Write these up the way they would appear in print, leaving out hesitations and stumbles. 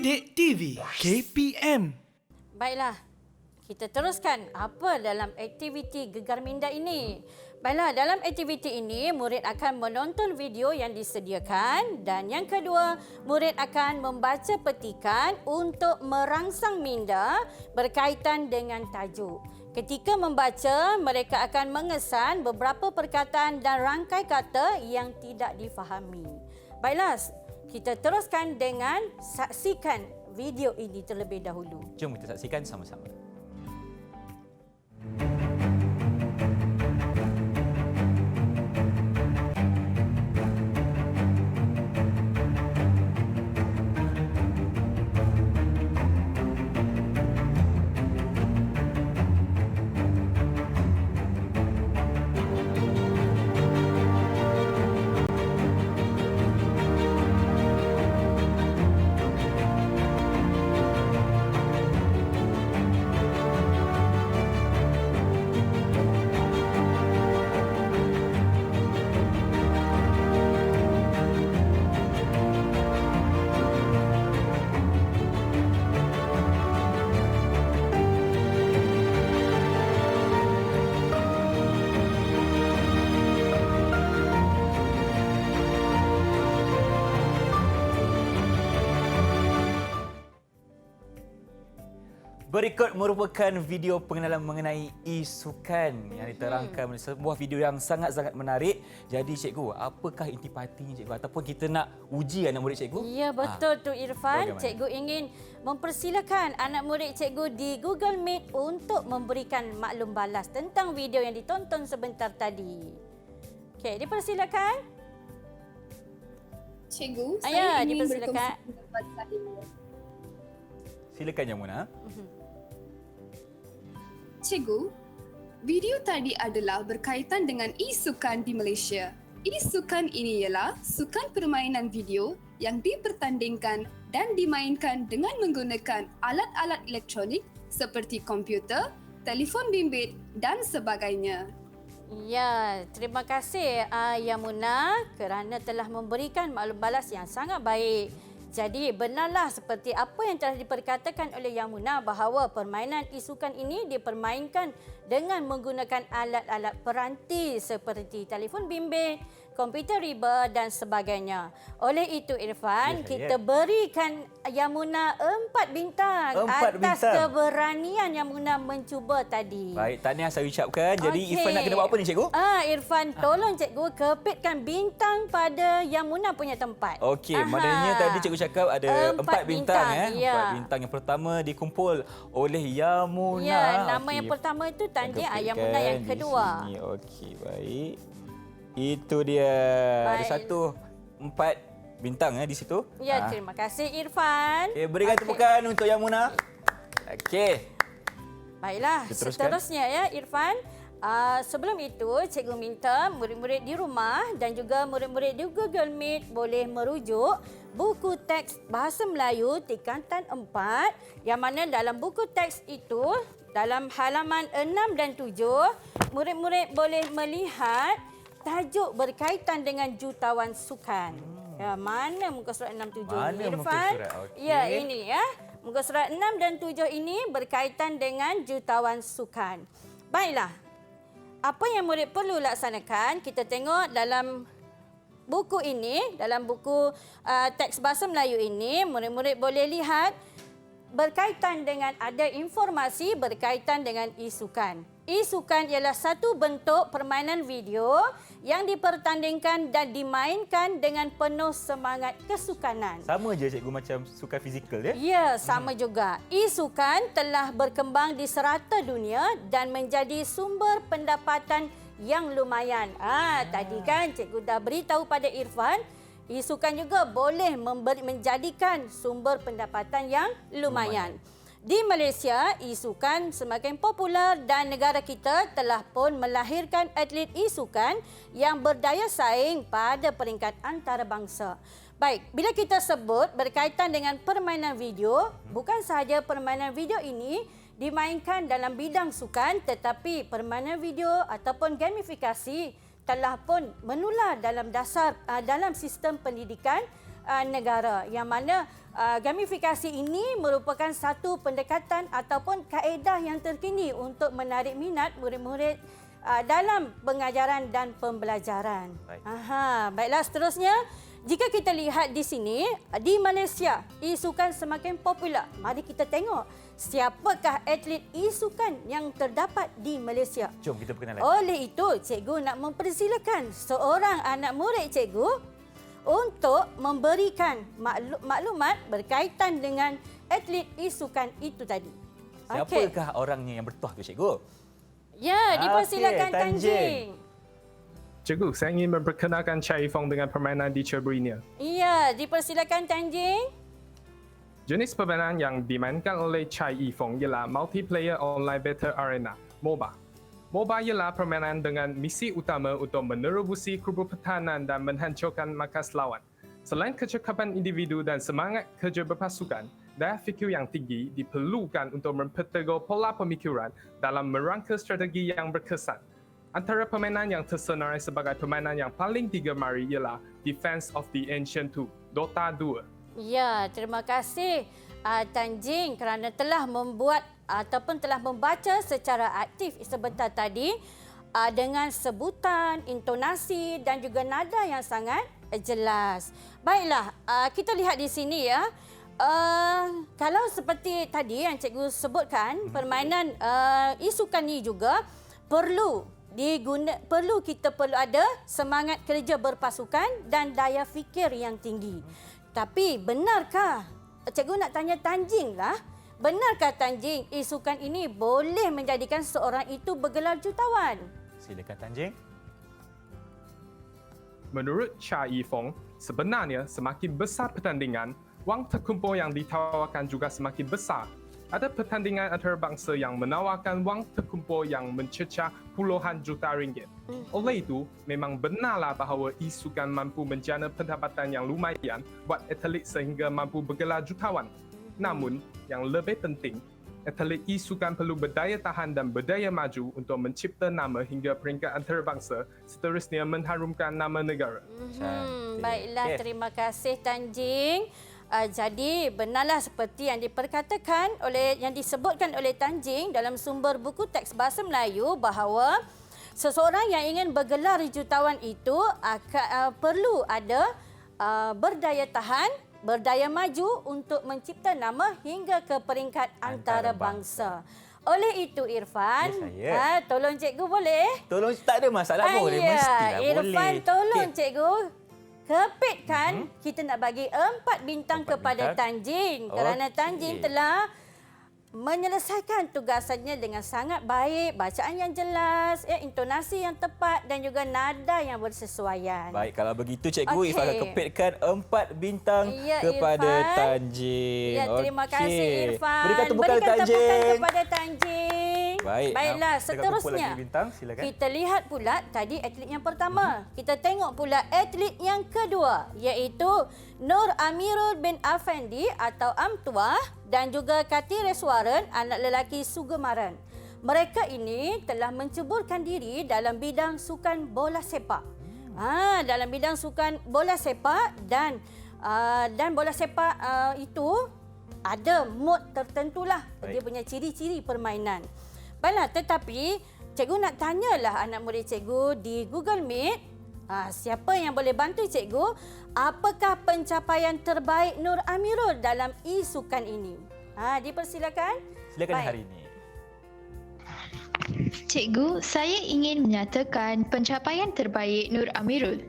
Didik TV KPM. Baiklah, kita teruskan apa dalam aktiviti Gegar Minda ini. Baiklah, dalam aktiviti ini, murid akan menonton video yang disediakan dan yang kedua, murid akan membaca petikan untuk merangsang minda berkaitan dengan tajuk. Ketika membaca, mereka akan mengesan beberapa perkataan dan rangkai kata yang tidak difahami. Baiklah, kita teruskan dengan saksikan video ini terlebih dahulu. Jom kita saksikan sama-sama. Berikut merupakan video pengenalan mengenai e-sukan yang diterangkan sebuah video yang sangat-sangat menarik. Jadi cikgu, apakah intipatinya cikgu ataupun kita nak uji anak murid cikgu? Ya, betul tu Irfan. Bagaimana? Cikgu ingin mempersilakan anak murid cikgu di Google Meet untuk memberikan maklum balas tentang video yang ditonton sebentar tadi. Okey, dipersilakan. Cikgu, Ya, saya ingin dipersilakan. berkongsi pendapat saya. Silakan Yamuna. Cikgu, video tadi adalah berkaitan dengan e-sukan di Malaysia. E-sukan ini ialah sukan permainan video yang dipertandingkan dan dimainkan dengan menggunakan alat-alat elektronik seperti komputer, telefon bimbit dan sebagainya. Ya, terima kasih Yamuna kerana telah memberikan maklum balas yang sangat baik. Jadi benarlah seperti apa yang telah diperkatakan oleh Yamuna bahawa permainan e-sukan ini dipermainkan dengan menggunakan alat-alat peranti seperti telefon bimbit, komputer riba dan sebagainya. Oleh itu Irfan, kita berikan Yamuna 4 bintang 4 atas bintang. keberanian Yamuna mencuba tadi. Baik, tahniah saya ucapkan. Jadi Okey. Irfan nak kena buat apa ni cikgu? Irfan, tolong cikgu kepitkan bintang pada Yamuna punya tempat. Okey, Aha. maknanya tadi cikgu cakap ada 4 bintang. Ya. 4 bintang yang pertama dikumpul oleh Yamuna. Ya, nama Okey. yang pertama itu tanding Kepitkan Yamuna yang di kedua. sini. Okey, baik. Itu dia. Ada Baik. 4 bintang di situ. Ya, Ah. terima kasih Irfan. Okey, berikan Okey. tepukan untuk Yamuna. Okey. Baiklah, Kita teruskan. seterusnya ya Irfan. Sebelum itu, cikgu minta murid-murid di rumah dan juga murid-murid di Google Meet boleh merujuk buku teks Bahasa Melayu tingkatan 4 yang mana dalam buku teks itu dalam halaman 6 dan 7, murid-murid boleh melihat tajuk berkaitan dengan jutawan sukan. Ya, mana muka surat 6-7 Mana ni muka Irfan? surat? Okey. Ya, ini ya. Muka surat 6 dan 7 ini berkaitan dengan jutawan sukan. Baiklah. Apa yang murid perlu laksanakan, kita tengok dalam buku ini, dalam buku teks Bahasa Melayu ini, murid-murid boleh lihat berkaitan dengan ada informasi berkaitan dengan e-sukan. E-sukan ialah satu bentuk permainan video yang dipertandingkan dan dimainkan dengan penuh semangat kesukanan. Sama je cikgu macam sukan fizikal ya? Ya, sama juga. E-sukan telah berkembang di serata dunia dan menjadi sumber pendapatan yang lumayan. Tadi kan cikgu dah beritahu pada Irfan, e-sukan juga boleh menjadikan sumber pendapatan yang lumayan. Di Malaysia, e-sukan semakin popular dan negara kita telah pun melahirkan atlet e-sukan yang berdaya saing pada peringkat antarabangsa. Baik, bila kita sebut berkaitan dengan permainan video, bukan sahaja permainan video ini dimainkan dalam bidang sukan, tetapi permainan video ataupun gamifikasi telah pun menular dalam sistem pendidikan negara. Yang mana gamifikasi ini merupakan satu pendekatan ataupun kaedah yang terkini untuk menarik minat murid-murid dalam pengajaran dan pembelajaran. Baik. Baiklah, seterusnya, jika kita lihat di sini, di Malaysia, e-sukan semakin popular. Mari kita tengok siapakah atlet e-sukan yang terdapat di Malaysia. Jom kita perkenalan. Oleh itu, cikgu nak mempersilakan seorang anak murid cikgu untuk memberikan maklumat berkaitan dengan atlet e-sukan itu tadi. Siapakah orangnya yang bertuah tu, cikgu? Ya, dipersilakan Okey, Tanjing. Cikgu, saya ingin memperkenalkan Chai Fong dengan permainan di Cebuinia. Ya, dipersilakan Tanjing. Jenis permainan yang dimainkan oleh Chai Fong ialah Multiplayer Online Battle Arena, MOBA. MOBA ialah permainan dengan misi utama untuk menerobosi kubu pertahanan dan menghancurkan markas lawan. Selain kecekapan individu dan semangat kerja berpasukan, daya fikir yang tinggi diperlukan untuk mempertegur pola pemikiran dalam merangka strategi yang berkesan. Antara permainan yang tersenarai sebagai permainan yang paling digemari ialah Defense of the Ancient 2, Dota 2. Ya, terima kasih Tanjing kerana telah membuat ataupun telah membaca secara aktif sebentar tadi dengan sebutan, intonasi dan juga nada yang sangat jelas. Baiklah, kita lihat di sini ya. Kalau seperti tadi yang cikgu sebutkan, permainan e-sukan ni juga perlu kita perlu ada semangat kerja berpasukan dan daya fikir yang tinggi. Tapi benarkah, cikgu nak tanya Tanjing lah, benarkah Tanjing e-sukan ini boleh menjadikan seorang itu bergelar jutawan? Silakan Tanjing. Menurut Chai Fong, sebenarnya semakin besar pertandingan, wang terkumpul yang ditawarkan juga semakin besar. Ada pertandingan antarabangsa yang menawarkan wang terkumpul yang mencecah puluhan juta ringgit. Oleh itu, memang benarlah bahawa e-sukan mampu menjana pendapatan yang lumayan buat atlet sehingga mampu bergelar jutawan. Namun, yang lebih penting, atlet e-sukan perlu berdaya tahan dan berdaya maju untuk mencipta nama hingga peringkat antarabangsa, seterusnya mengharumkan nama negara. Cantik. Baiklah, Okey. terima kasih Tanjing. Jadi benarlah seperti yang diperkatakan yang disebutkan oleh Tanjing dalam sumber buku teks bahasa Melayu bahawa seseorang yang ingin bergelar jutawan itu perlu ada berdaya tahan, berdaya maju untuk mencipta nama hingga ke peringkat antarabangsa. Oleh itu Irfan, Ya, saya. tolong cikgu boleh? Tolong, tak ada masalah, boleh. Mestilah Irfan, boleh. tolong Okey. cikgu. Kepitkan, kita nak bagi 4 bintang 4 kepada bintang. Tanjing kerana Okey. Tanjing telah menyelesaikan tugasannya dengan sangat baik, bacaan yang jelas, intonasi yang tepat dan juga nada yang bersesuaian. Baik, kalau begitu cikgu, Okey. Irfan akan kepitkan 4 bintang Ya, kepada Irfan. Tanjing. Ya, terima kasih Okey. Irfan. Berikan tepukan Berikan tepukan Tanjing. kepada Tanjing. Baik. Baiklah, Dekat seterusnya. kumpul lagi bintang, silakan. Kita lihat pula tadi atlet yang pertama. Kita tengok pula atlet yang kedua iaitu Nur Amirul bin Afendi atau Amtuah dan juga Kati Reswaran, anak lelaki Sugemaran. Mereka ini telah menceburkan diri dalam bidang sukan bola sepak. Dalam bidang sukan bola sepak dan bola sepak itu ada mod tertentulah. Dia Baik. punya ciri-ciri permainan. Baiklah, tetapi cikgu nak tanyalah anak murid cikgu di Google Meet, siapa yang boleh bantu cikgu, apakah pencapaian terbaik Nur Amirul dalam e-sukan ini? Dipersilakan. Silakan Baik. hari ini. Cikgu, saya ingin menyatakan pencapaian terbaik Nur Amirul.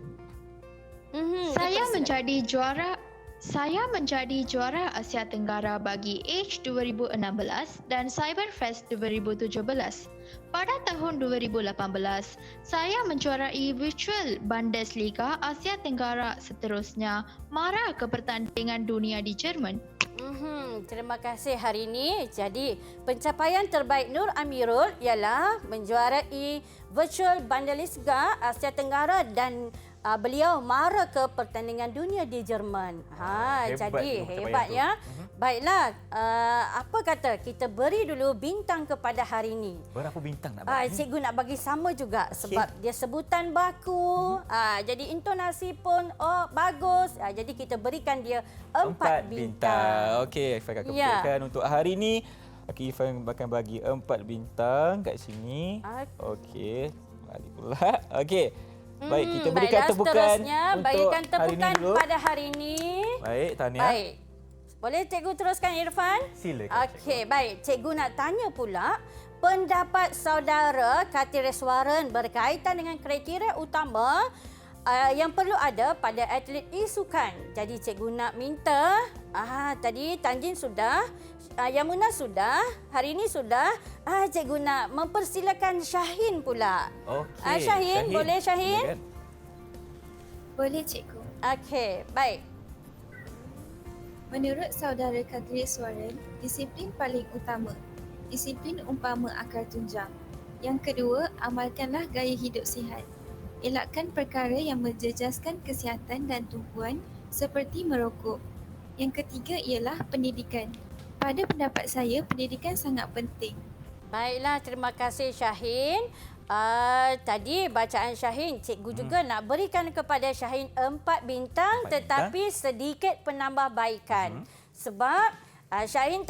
Saya dipersilakan. menjadi juara Asia Tenggara bagi Age 2016 dan Cyberfest 2017. Pada tahun 2018, saya menjuarai Virtual Bundesliga Asia Tenggara, seterusnya mara ke pertandingan dunia di Jerman. Terima kasih hari ini. Jadi, pencapaian terbaik Nur Amirul ialah menjuarai Virtual Bundesliga Asia Tenggara dan beliau mara ke pertandingan dunia di Jerman. Hebat Jadi tu pencapaian hebat tu. ya. Baiklah, apa kata kita beri dulu bintang kepada hari ini. Berapa bintang nak bagi? Cikgu nak bagi sama juga sebab dia sebutan baku. Jadi intonasi pun bagus. Jadi kita berikan dia 4 bintang. Okey, Ifan akan Ya. berikan untuk hari ini. Okey, Ifan akan bagi 4 bintang kat sini. Okey, bagi pula. Okey. Baik, kita berikan Baiklah, tepukan seterusnya untuk berikan hari ini tepukan dulu. pada hari ini. Baik, tahniah. Baik. Boleh cikgu teruskan Irfan? Silakan. Okey, baik. Cikgu nak tanya pula pendapat saudara Katireswaran berkaitan dengan kriteria utama yang perlu ada pada atlet e-sukan. Jadi cikgu nak minta, tadi Tanjin sudah, Yamuna sudah, hari ini sudah. Cikgu nak mempersilakan Syahin pula. Okey. Syahin, boleh Syahin? Silakan. Boleh, Cikgu. Okey, baik. Menurut saudara Katireswaran, disiplin paling utama. Disiplin umpama akar tunjang. Yang kedua, amalkanlah gaya hidup sihat. Elakkan perkara yang menjejaskan kesihatan dan tumpuan seperti merokok. Yang ketiga ialah pendidikan. Pada pendapat saya, pendidikan sangat penting. Baiklah, terima kasih Syahin. Tadi bacaan Syahin, cikgu juga nak berikan kepada Syahin 4 bintang 4 tetapi sedikit penambahbaikan. Sebab Syahin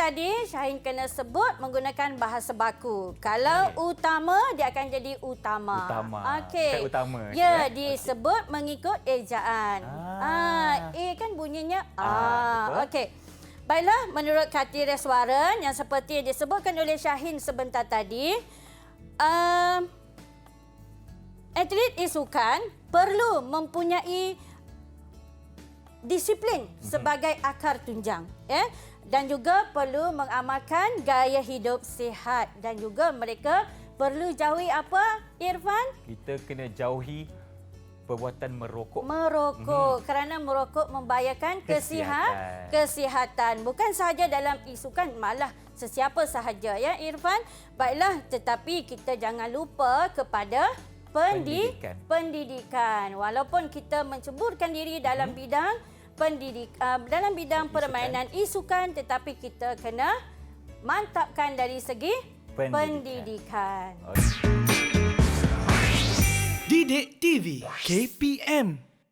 kena sebut menggunakan bahasa baku. Kalau utama, dia akan jadi utama. Utama. Okey. Bukan utama. Ya, disebut mengikut ejaan. A kan bunyinya betul. Okey. Baiklah, menurut Katireswaran yang seperti yang disebutkan oleh Syahin sebentar tadi, atlet e-sukan perlu mempunyai disiplin sebagai akar tunjang, dan juga perlu mengamalkan gaya hidup sihat, dan juga mereka perlu jauhi apa, Irfan? Kita kena jauhi perbuatan merokok. Kerana merokok membahayakan kesihatan. Bukan sahaja dalam e-sukan, malah sesiapa sahaja ya Irfan. Baiklah, tetapi kita jangan lupa kepada pendidikan. Walaupun kita menceburkan diri dalam bidang dalam bidang permainan e-sukan, tetapi kita kena mantapkan dari segi pendidikan. Didik TV KPM